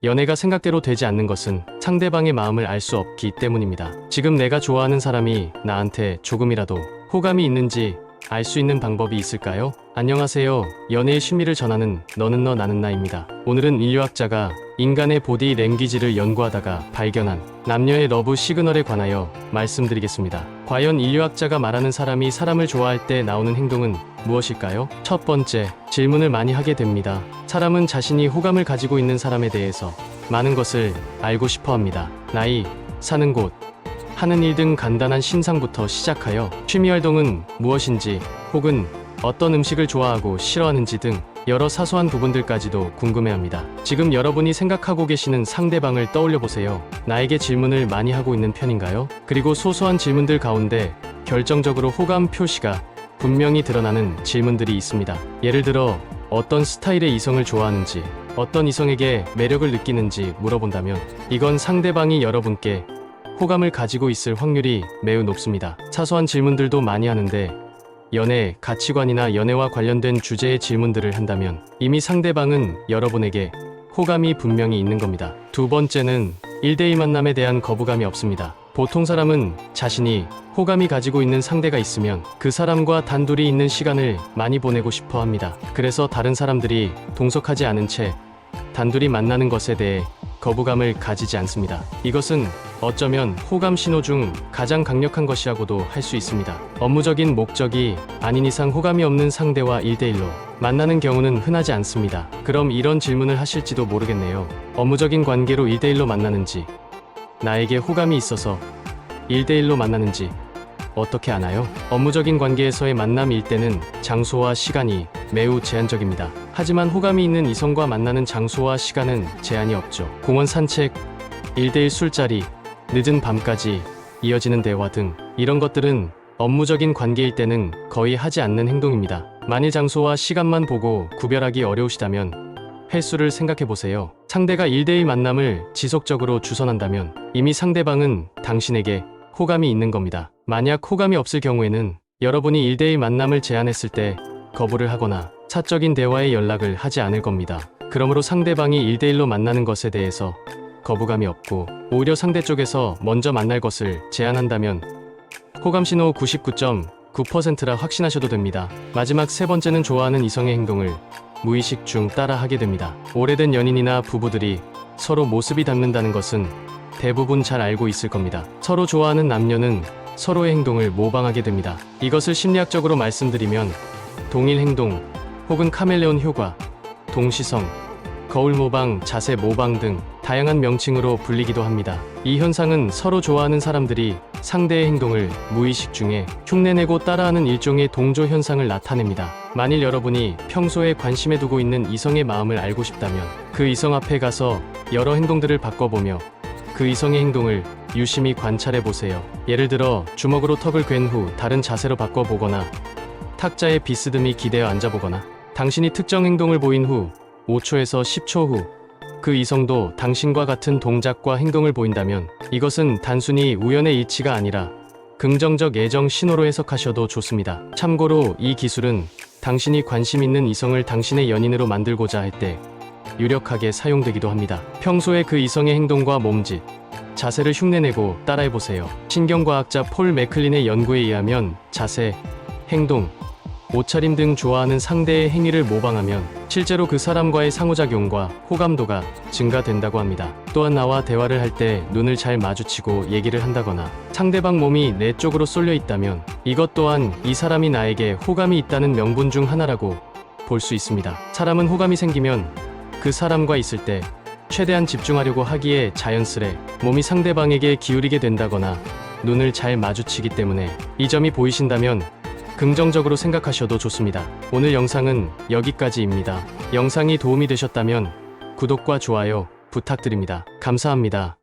연애가 생각대로 되지 않는 것은 상대방의 마음을 알 수 없기 때문입니다. 지금 내가 좋아하는 사람이 나한테 조금이라도 호감이 있는지 알 수 있는 방법이 있을까요? 안녕하세요. 연애의 심리를 전하는 너는 너 나는 나입니다. 오늘은 인류학자가 인간의 보디 랭귀지를 연구하다가 발견한 남녀의 러브 시그널에 관하여 말씀드리겠습니다. 과연 인류학자가 말하는 사람이 사람을 좋아할 때 나오는 행동은 무엇일까요? 첫 번째, 질문을 많이 하게 됩니다. 사람은 자신이 호감을 가지고 있는 사람에 대해서 많은 것을 알고 싶어 합니다. 나이, 사는 곳, 하는 일 등 간단한 신상부터 시작하여 취미활동은 무엇인지 혹은 어떤 음식을 좋아하고 싫어하는지 등 여러 사소한 부분들까지도 궁금해합니다. 지금 여러분이 생각하고 계시는 상대방을 떠올려 보세요. 나에게 질문을 많이 하고 있는 편인가요? 그리고 소소한 질문들 가운데 결정적으로 호감 표시가 분명히 드러나는 질문들이 있습니다. 예를 들어 어떤 스타일의 이성을 좋아하는지, 어떤 이성에게 매력을 느끼는지 물어본다면 이건 상대방이 여러분께 호감을 가지고 있을 확률이 매우 높습니다. 사소한 질문들도 많이 하는데 연애, 가치관이나 연애와 관련된 주제의 질문들을 한다면 이미 상대방은 여러분에게 호감이 분명히 있는 겁니다. 두 번째는 1대1 만남에 대한 거부감이 없습니다. 보통 사람은 자신이 호감이 가지고 있는 상대가 있으면 그 사람과 단둘이 있는 시간을 많이 보내고 싶어 합니다. 그래서 다른 사람들이 동석하지 않은 채 단둘이 만나는 것에 대해 거부감을 가지지 않습니다. 이것은 어쩌면 호감 신호 중 가장 강력한 것이라고도 할 수 있습니다. 업무적인 목적이 아닌 이상 호감이 없는 상대와 1대1로 만나는 경우는 흔하지 않습니다. 그럼 이런 질문을 하실지도 모르겠네요. 업무적인 관계로 1대1로 만나는지, 나에게 호감이 있어서 1대1로 만나는지 어떻게 아나요? 업무적인 관계에서의 만남일 때는 장소와 시간이 매우 제한적입니다. 하지만 호감이 있는 이성과 만나는 장소와 시간은 제한이 없죠. 공원 산책, 1대1 술자리, 늦은 밤까지 이어지는 대화 등 이런 것들은 업무적인 관계일 때는 거의 하지 않는 행동입니다. 만일 장소와 시간만 보고 구별하기 어려우시다면 횟수를 생각해보세요. 상대가 1대1 만남을 지속적으로 주선한다면 이미 상대방은 당신에게 호감이 있는 겁니다. 만약 호감이 없을 경우에는 여러분이 1대1 만남을 제안했을 때 거부를 하거나 사적인 대화에 연락을 하지 않을 겁니다. 그러므로 상대방이 1대1로 만나는 것에 대해서 거부감이 없고 오히려 상대 쪽에서 먼저 만날 것을 제안한다면 호감신호 99.9%라 확신하셔도 됩니다. 마지막 세 번째는 좋아하는 이성의 행동을 무의식 중 따라하게 됩니다. 오래된 연인이나 부부들이 서로 모습이 닮는다는 것은 대부분 잘 알고 있을 겁니다. 서로 좋아하는 남녀는 서로의 행동을 모방하게 됩니다. 이것을 심리학적으로 말씀드리면 동일 행동 혹은 카멜레온 효과, 동시성, 거울 모방, 자세 모방 등 다양한 명칭으로 불리기도 합니다. 이 현상은 서로 좋아하는 사람들이 상대의 행동을 무의식 중에 흉내내고 따라하는 일종의 동조 현상을 나타냅니다. 만일 여러분이 평소에 관심에 두고 있는 이성의 마음을 알고 싶다면 그 이성 앞에 가서 여러 행동들을 바꿔보며 그 이성의 행동을 유심히 관찰해 보세요. 예를 들어 주먹으로 턱을 괜 후 다른 자세로 바꿔보거나 탁자에 비스듬히 기대어 앉아보거나 당신이 특정 행동을 보인 후 5초에서 10초 후 그 이성도 당신과 같은 동작과 행동을 보인다면 이것은 단순히 우연의 일치가 아니라 긍정적 애정 신호로 해석하셔도 좋습니다. 참고로 이 기술은 당신이 관심 있는 이성을 당신의 연인으로 만들고자 할 때 유력하게 사용되기도 합니다. 평소에 그 이성의 행동과 몸짓, 자세를 흉내내고 따라해보세요. 신경과학자 폴 맥클린의 연구에 의하면 자세, 행동, 옷차림 등 좋아하는 상대의 행위를 모방하면 실제로 그 사람과의 상호작용과 호감도가 증가된다고 합니다. 또한 나와 대화를 할 때 눈을 잘 마주치고 얘기를 한다거나 상대방 몸이 내 쪽으로 쏠려 있다면 이것 또한 이 사람이 나에게 호감이 있다는 명분 중 하나라고 볼 수 있습니다. 사람은 호감이 생기면 그 사람과 있을 때 최대한 집중하려고 하기에 자연스레 몸이 상대방에게 기울이게 된다거나 눈을 잘 마주치기 때문에 이 점이 보이신다면 긍정적으로 생각하셔도 좋습니다. 오늘 영상은 여기까지입니다. 영상이 도움이 되셨다면 구독과 좋아요 부탁드립니다. 감사합니다.